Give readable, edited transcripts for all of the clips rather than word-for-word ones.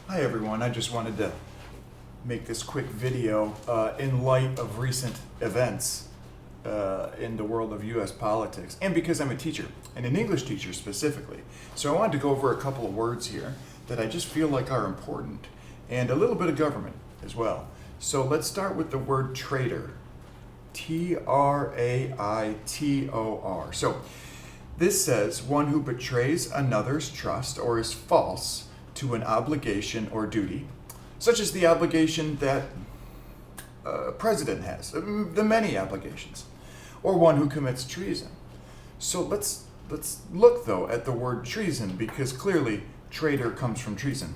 Hi everyone, I just wanted to make this quick video in light of recent events in the world of US politics, and because I'm a teacher, and an English teacher specifically. So I wanted to go over a couple of words here that I just feel like are important, and a little bit of government as well. So let's start with the word traitor. Traitor. So this says one who betrays another's trust or is false to an obligation or duty, such as the obligation that a president has, the many obligations, or one who commits treason. So let's look though at the word treason, because clearly traitor comes from treason.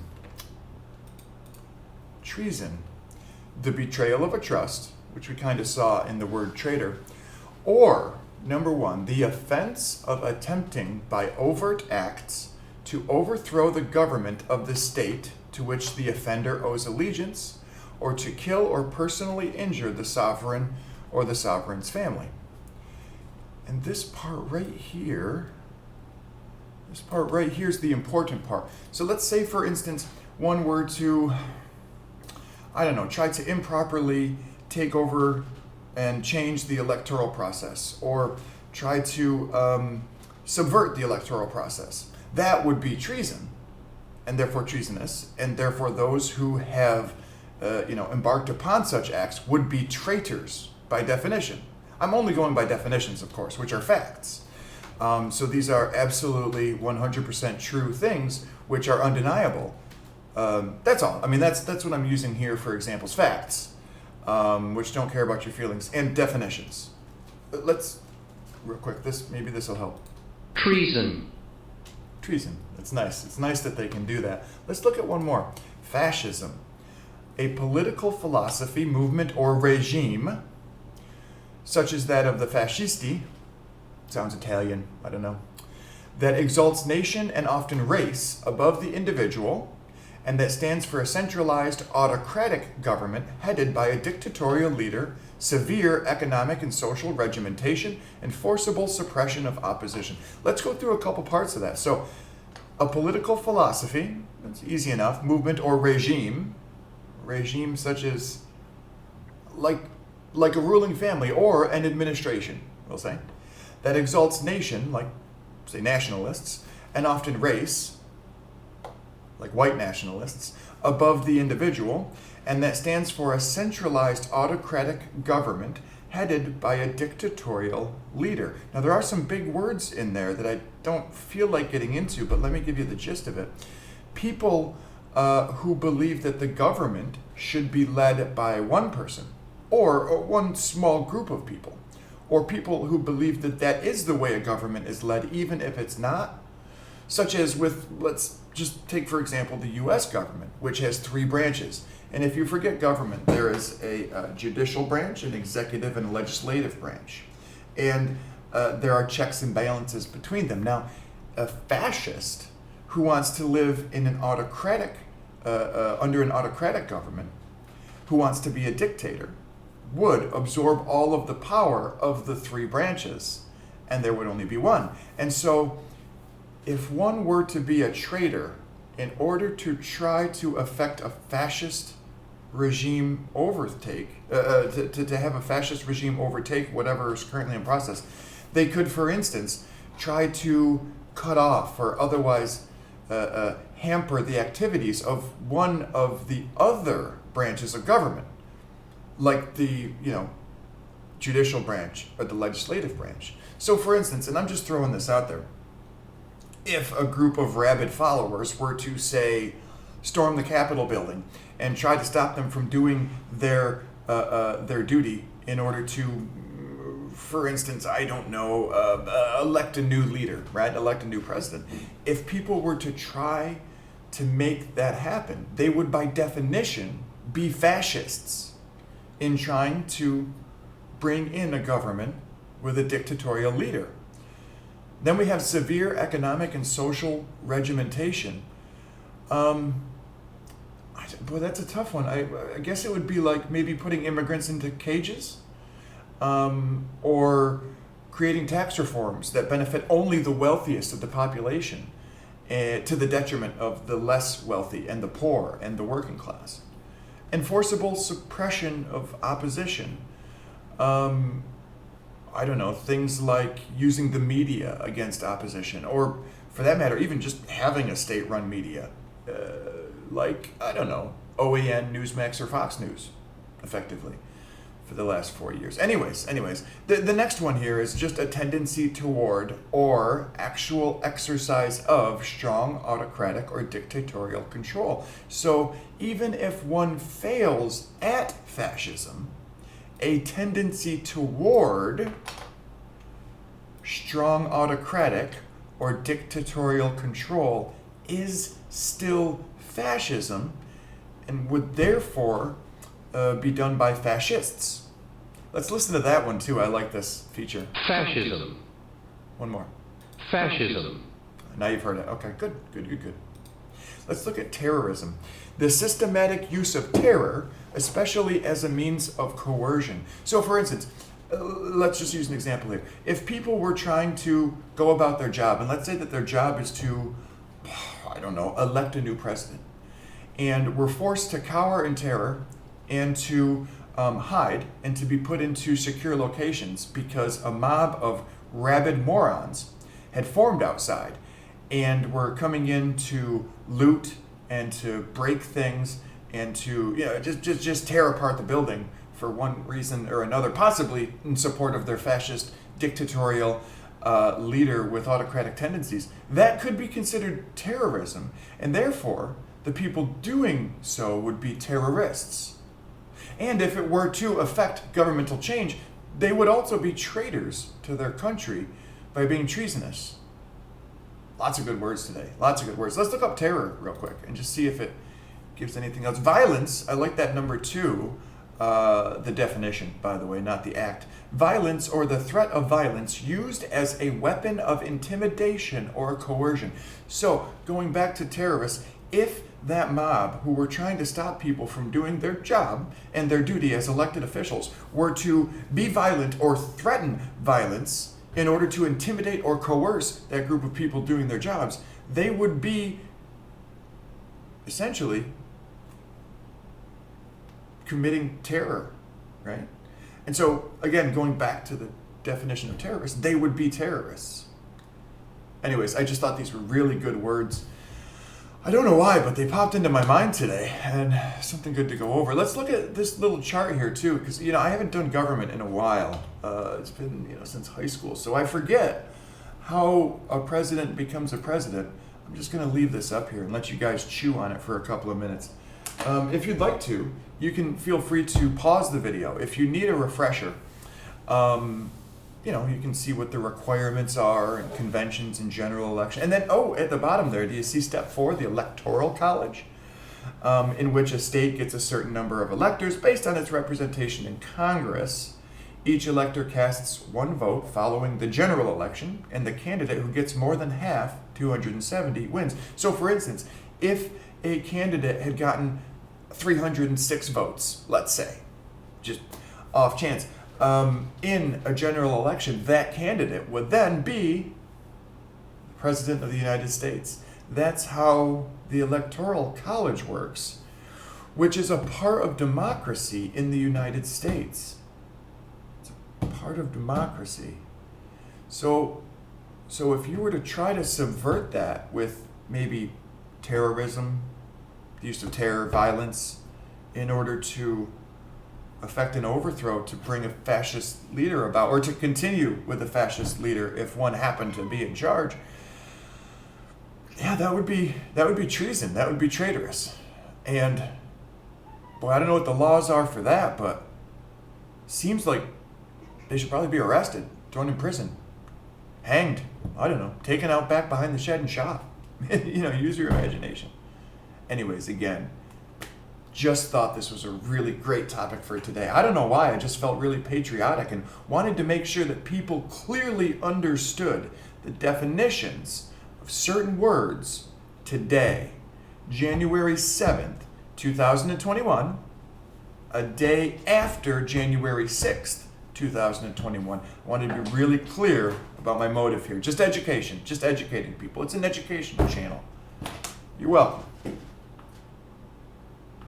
Treason, the betrayal of a trust, which we kind of saw in the word traitor, or number one, the offense of attempting by overt acts to overthrow the government of the state to which the offender owes allegiance, or to kill or personally injure the sovereign or the sovereign's family. And this part right here is the important part. So let's say, for instance, one were to, try to improperly take over and change the electoral process, or try to subvert the electoral process. That would be treason, and therefore treasonous, and therefore those who have embarked upon such acts would be traitors by definition. I'm only going by definitions, of course, which are facts. So these are absolutely 100% true things, which are undeniable. That's all. I mean, that's what I'm using here for examples. Facts, which don't care about your feelings, and definitions. Let's, real quick, maybe this will help. Treason. Treason. It's nice. It's nice that they can do that. Let's look at one more. Fascism. A political philosophy, movement, or regime, such as that of the fascisti, sounds Italian, I don't know, that exalts nation and often race above the individual, and that stands for a centralized autocratic government headed by a dictatorial leader, severe economic and social regimentation, and forcible suppression of opposition. Let's go through a couple parts of that. So, a political philosophy, that's easy enough, movement or regime such as like a ruling family or an administration, we'll say, that exalts nation, like, say, nationalists, and often race, like white nationalists, above the individual, and that stands for a centralized autocratic government headed by a dictatorial leader. Now, there are some big words in there that I don't feel like getting into, but let me give you the gist of it. People who believe that the government should be led by one person, or one small group of people, or people who believe that that is the way a government is led, even if it's not, such as with, let's just take, for example, the US government, which has 3 branches. And if you forget government, there is a judicial branch, an executive, and a legislative branch. And there are checks and balances between them. Now, a fascist who wants to live in an autocratic, under an autocratic government, who wants to be a dictator, would absorb all of the power of the 3 branches, and there would only be one. And so, if one were to be a traitor in order to try to effect a fascist regime overtake, to have a fascist regime overtake whatever is currently in process, they could, for instance, try to cut off or otherwise hamper the activities of one of the other branches of government, like the judicial branch or the legislative branch. So, for instance, and I'm just throwing this out there, if a group of rabid followers were to, say, storm the Capitol building and try to stop them from doing their duty in order to, for instance, elect a new leader, right? Elect a new president. If people were to try to make that happen, they would, by definition, be fascists in trying to bring in a government with a dictatorial leader. Then we have severe economic and social regimentation. Boy, that's a tough one. I guess it would be like maybe putting immigrants into cages, or creating tax reforms that benefit only the wealthiest of the population. to the detriment of the less wealthy and the poor and the working class. Enforceable suppression of opposition. I don't know, things like using the media against opposition, or for that matter, even just having a state-run media, like, I don't know, OAN, Newsmax, or Fox News, effectively, for the last 4 years. Anyways, the next one here is just a tendency toward or actual exercise of strong autocratic or dictatorial control. So even if one fails at fascism, a tendency toward strong autocratic or dictatorial control is still fascism and would therefore be done by fascists. Let's listen to that one too. I like this feature. Fascism. One more. Fascism. Now you've heard it. Okay, good. Let's look at terrorism. The systematic use of terror, especially as a means of coercion. So for instance, let's just use an example here. If people were trying to go about their job, and let's say that their job is to, I don't know, elect a new president, and were forced to cower in terror and to hide and to be put into secure locations because a mob of rabid morons had formed outside and were coming in to loot and to break things and to just tear apart the building for one reason or another, possibly in support of their fascist dictatorial leader with autocratic tendencies. That could be considered terrorism, and therefore the people doing so would be terrorists. And if it were to affect governmental change, they would also be traitors to their country by being treasonous. Lots of good words today. Lots of good words. Let's look up terror real quick and just see if it gives anything else. Violence, I like that number 2, the definition, by the way, not the act. Violence or the threat of violence used as a weapon of intimidation or coercion. So, going back to terrorists, if that mob who were trying to stop people from doing their job and their duty as elected officials were to be violent or threaten violence in order to intimidate or coerce that group of people doing their jobs, they would be essentially committing terror, right? And so, again, going back to the definition of terrorists, they would be terrorists. Anyways, I just thought these were really good words. I don't know why, but they popped into my mind today, and something good to go over. Let's look at this little chart here, too, because, I haven't done government in a while. It's been, since high school, so I forget how a president becomes a president. I'm just going to leave this up here and let you guys chew on it for a couple of minutes. If you'd like to, you can feel free to pause the video. If you need a refresher, you can see what the requirements are and conventions and general election. And then, at the bottom there, do you see step 4, the electoral college, in which a state gets a certain number of electors based on its representation in Congress. Each elector casts one vote following the general election, and the candidate who gets more than half, 270, wins. So, for instance, if a candidate had gotten 306 votes, let's say, just off chance, in a general election, that candidate would then be the President of the United States. That's how the Electoral College works, which is a part of democracy in the United States. It's a part of democracy. So if you were to try to subvert that with maybe terrorism, the use of terror, violence, in order to effect an overthrow, to bring a fascist leader about, or to continue with a fascist leader if one happened to be in charge, that would be treason. That would be traitorous. And boy, I don't know what the laws are for that, but seems like they should probably be arrested, thrown in prison, hanged, I don't know, taken out back behind the shed and shot. Use your imagination. Anyways, again, just thought this was a really great topic for today. I don't know why, I just felt really patriotic and wanted to make sure that people clearly understood the definitions of certain words today, January 7th, 2021, a day after January 6th, 2021. I wanted to be really clear about my motive here. Just education, just educating people. It's an educational channel. You're welcome.